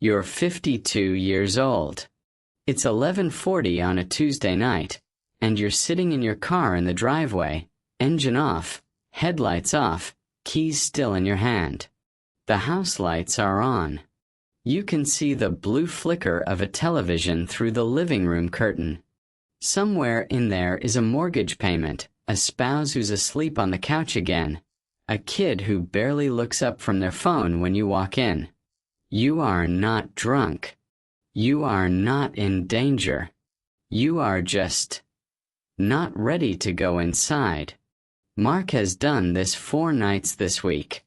You're 52 years old. It's 11:40 on a Tuesday night, and you're sitting in your car in the driveway, engine off, headlights off, keys still in your hand. The house lights are on. You can see the blue flicker of a television through the living room curtain. Somewhere in there is a mortgage payment, a spouse who's asleep on the couch again, a kid who barely looks up from their phone when you walk in. You are not drunk. You are not in danger. You are just not ready to go inside. Mark has done this 4 nights this week.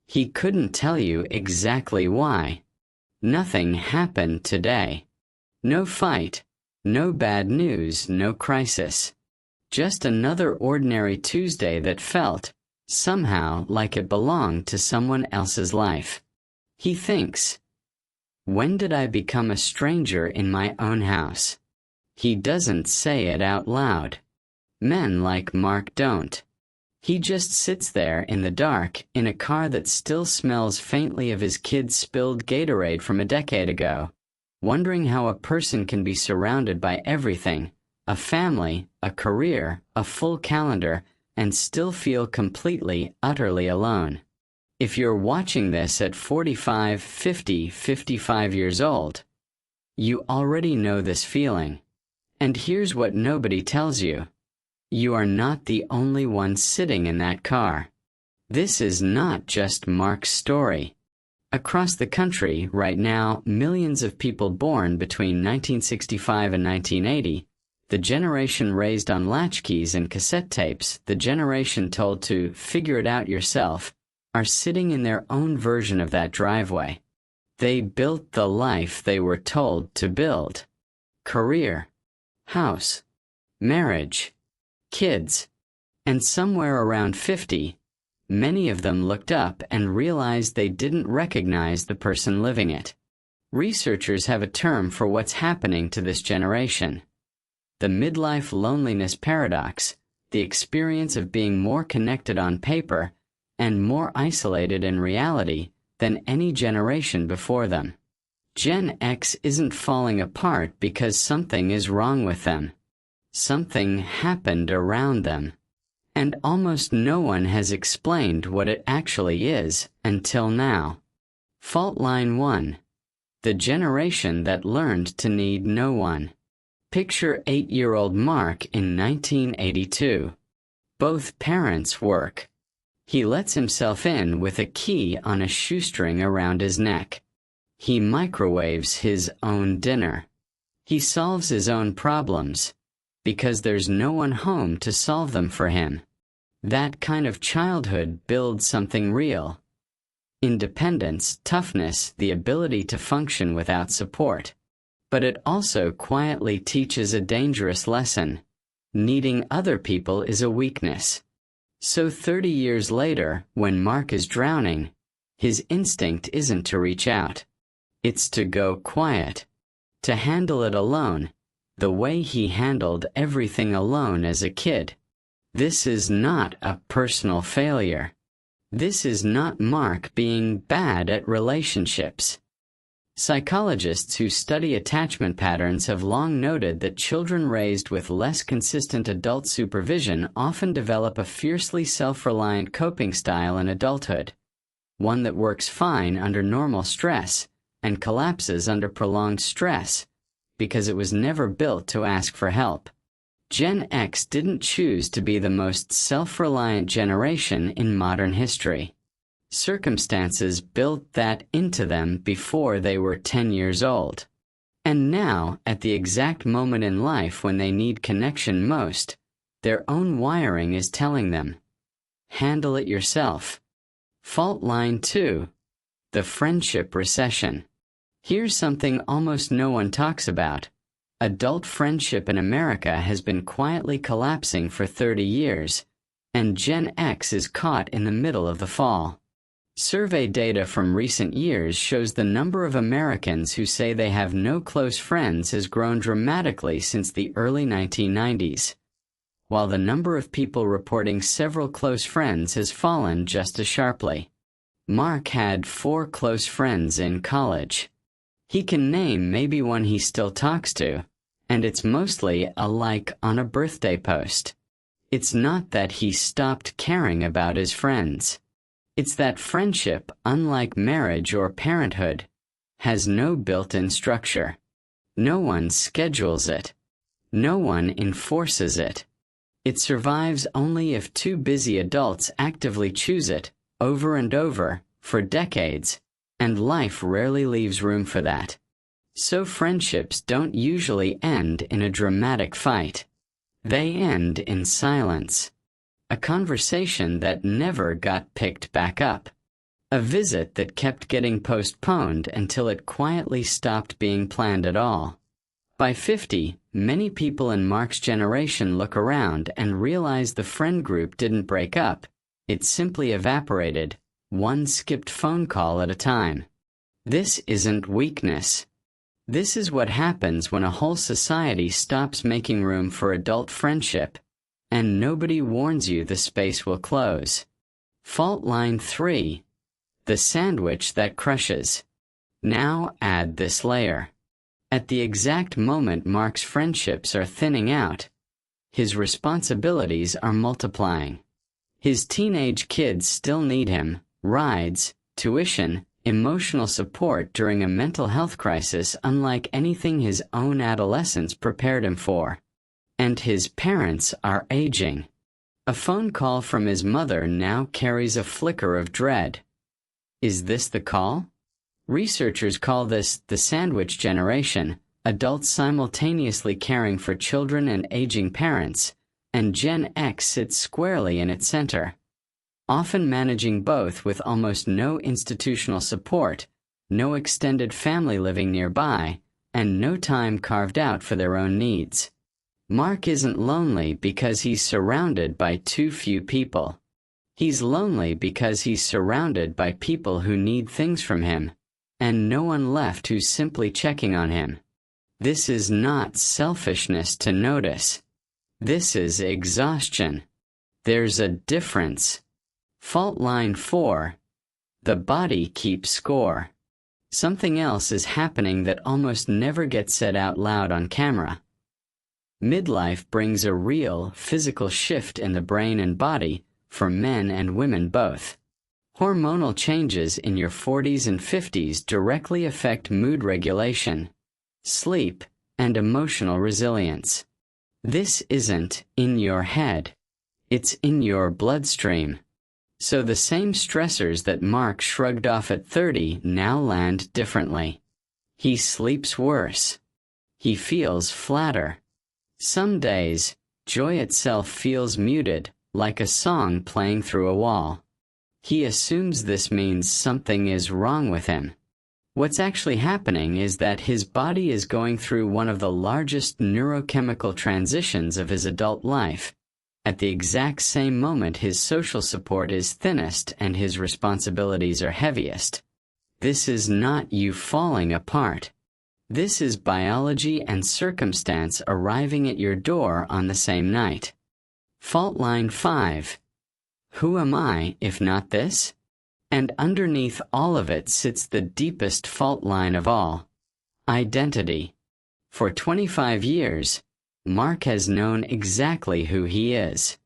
He couldn't tell you exactly why. Nothing happened today. No fight, no bad news, no crisis. Just another ordinary Tuesday that felt, somehow, like it belonged to someone else's life. He thinks, when did I become a stranger in my own house? He doesn't say it out loud. Men like Mark don't. He just sits there in the dark in a car that still smells faintly of his kid's spilled Gatorade from a decade ago, wondering how a person can be surrounded by everything, a family, a career, a full calendar, and still feel completely, utterly alone. If you're watching this at 45, 50, 55 years old, you already know this feeling. And here's what nobody tells you. You are not the only one sitting in that car. This is not just Mark's story. Across the country, right now, millions of people born between 1965 and 1980, the generation raised on latchkeys and cassette tapes, the generation told to figure it out yourself, are sitting in their own version of that driveway. They built the life they were told to build. Career, house, marriage, kids, and somewhere around 50, many of them looked up and realized they didn't recognize the person living it. Researchers have a term for what's happening to this generation. The midlife loneliness paradox, the experience of being more connected on paper and more isolated in reality than any generation before them. Gen X isn't falling apart because something is wrong with them. Something happened around them. And almost no one has explained what it actually is until now. Fault line 1. The generation that learned to need no one. Picture 8-year-old Mark in 1982. Both parents work. He lets himself in with a key on a shoestring around his neck. He microwaves his own dinner. He solves his own problems, because there's no one home to solve them for him. That kind of childhood builds something real. Independence, toughness, the ability to function without support. But it also quietly teaches a dangerous lesson. Needing other people is a weakness. So 30 years later, when Mark is drowning, his instinct isn't to reach out. It's to go quiet. To handle it alone, the way he handled everything alone as a kid. This is not a personal failure. This is not Mark being bad at relationships. Psychologists who study attachment patterns have long noted that children raised with less consistent adult supervision often develop a fiercely self-reliant coping style in adulthood, one that works fine under normal stress and collapses under prolonged stress because it was never built to ask for help. Gen X didn't choose to be the most self-reliant generation in modern history. Circumstances built that into them before they were 10 years old. And now, at the exact moment in life when they need connection most, their own wiring is telling them, handle it yourself. Fault line 2. The friendship recession. Here's something almost no one talks about. Adult friendship in America has been quietly collapsing for 30 years, and Gen X is caught in the middle of the fall. Survey data from recent years shows the number of Americans who say they have no close friends has grown dramatically since the early 1990s, while the number of people reporting several close friends has fallen just as sharply. Mark had 4 close friends in college. He can name maybe one he still talks to, and it's mostly a like on a birthday post. It's not that he stopped caring about his friends. It's that friendship, unlike marriage or parenthood, has no built-in structure. No one schedules it. No one enforces it. It survives only if two busy adults actively choose it, over and over, for decades, and life rarely leaves room for that. So friendships don't usually end in a dramatic fight. They end in silence. A conversation that never got picked back up. A visit that kept getting postponed until it quietly stopped being planned at all. By 50, many people in Mark's generation look around and realize the friend group didn't break up, it simply evaporated, one skipped phone call at a time. This isn't weakness. This is what happens when a whole society stops making room for adult friendship, and nobody warns you the space will close. Fault line 3. The sandwich that crushes. Now add this layer. At the exact moment Mark's friendships are thinning out, his responsibilities are multiplying. His teenage kids still need him, rides, tuition, emotional support during a mental health crisis unlike anything his own adolescence prepared him for. And his parents are aging. A phone call from his mother now carries a flicker of dread. Is this the call? Researchers call this the sandwich generation, adults simultaneously caring for children and aging parents, and Gen X sits squarely in its center. Often managing both with almost no institutional support, no extended family living nearby, and no time carved out for their own needs. Mark isn't lonely because he's surrounded by too few people. He's lonely because he's surrounded by people who need things from him, and no one left who's simply checking on him. This is not selfishness to notice. This is exhaustion. There's a difference. Fault line 4. The body keeps score. Something else is happening that almost never gets said out loud on camera. Midlife brings a real, physical shift in the brain and body, for men and women both. Hormonal changes in your 40s and 50s directly affect mood regulation, sleep, and emotional resilience. This isn't in your head. It's in your bloodstream. So the same stressors that Mark shrugged off at 30 now land differently. He sleeps worse. He feels flatter. Some days, joy itself feels muted, like a song playing through a wall. He assumes this means something is wrong with him. What's actually happening is that his body is going through one of the largest neurochemical transitions of his adult life, at the exact same moment his social support is thinnest and his responsibilities are heaviest. This is not you falling apart. This is biology and circumstance arriving at your door on the same night. Fault line 5. Who am I if not this? And underneath all of it sits the deepest fault line of all. Identity. For 25 years, Mark has known exactly who he is.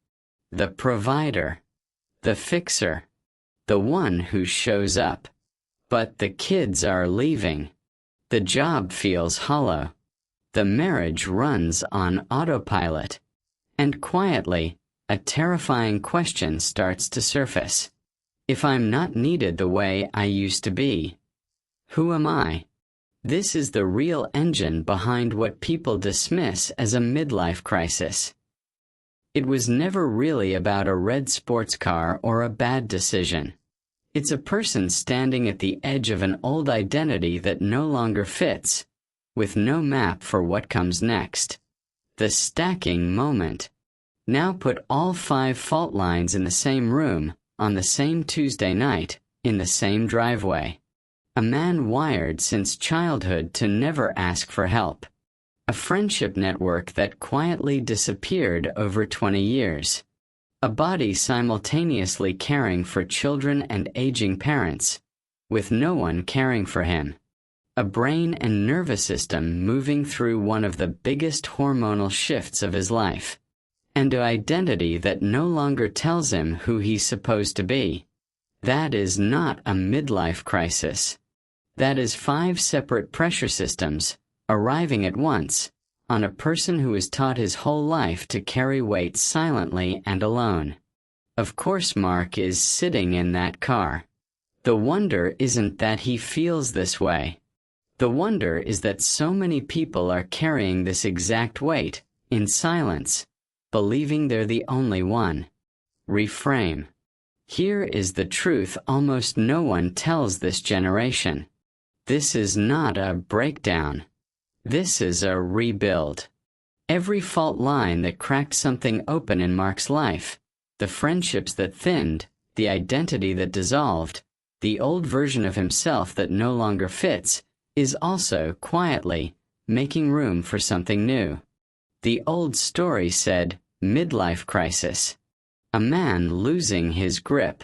The provider. The fixer. The one who shows up. But the kids are leaving. The job feels hollow. The marriage runs on autopilot. And quietly, a terrifying question starts to surface. If I'm not needed the way I used to be, who am I? This is the real engine behind what people dismiss as a midlife crisis. It was never really about a red sports car or a bad decision. It's a person standing at the edge of an old identity that no longer fits, with no map for what comes next. The stacking moment. Now put all 5 fault lines in the same room, on the same Tuesday night, in the same driveway. A man wired since childhood to never ask for help. A friendship network that quietly disappeared over 20 years. A body simultaneously caring for children and aging parents, with no one caring for him. a brain and nervous system moving through one of the biggest hormonal shifts of his life, and an identity that no longer tells him who he's supposed to be. That is not a midlife crisis. That is 5 separate pressure systems, arriving at once, on a person who is taught his whole life to carry weight silently and alone. Of course Mark is sitting in that car. The wonder isn't that he feels this way. The wonder is that so many people are carrying this exact weight, in silence, believing they're the only one. Reframe. Here is the truth almost no one tells this generation. This is not a breakdown. This is a rebuild. Every fault line that cracked something open in Mark's life, the friendships that thinned, the identity that dissolved, the old version of himself that no longer fits, is also, quietly, making room for something new. The old story said, midlife crisis. A man losing his grip.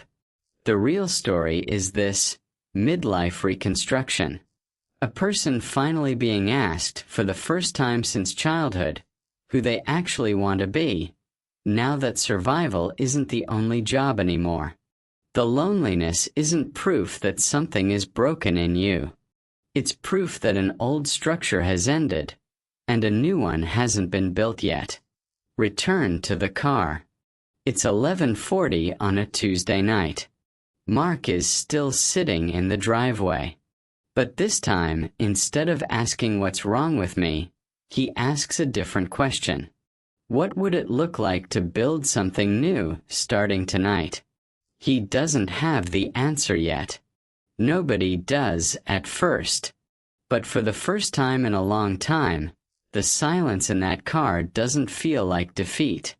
The real story is this, midlife reconstruction. A person finally being asked, for the first time since childhood, who they actually want to be, now that survival isn't the only job anymore. The loneliness isn't proof that something is broken in you. It's proof that an old structure has ended, and a new one hasn't been built yet. Return to the car. It's 11:40 on a Tuesday night. Mark is still sitting in the driveway. But this time, instead of asking what's wrong with me, he asks a different question. What would it look like to build something new starting tonight? He doesn't have the answer yet. Nobody does at first. But for the first time in a long time, the silence in that car doesn't feel like defeat.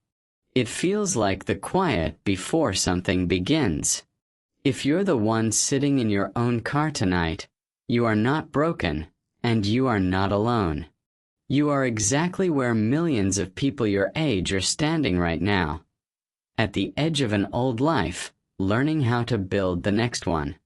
It feels like the quiet before something begins. If you're the one sitting in your own car tonight, you are not broken, and you are not alone. You are exactly where millions of people your age are standing right now. At the edge of an old life, learning how to build the next one.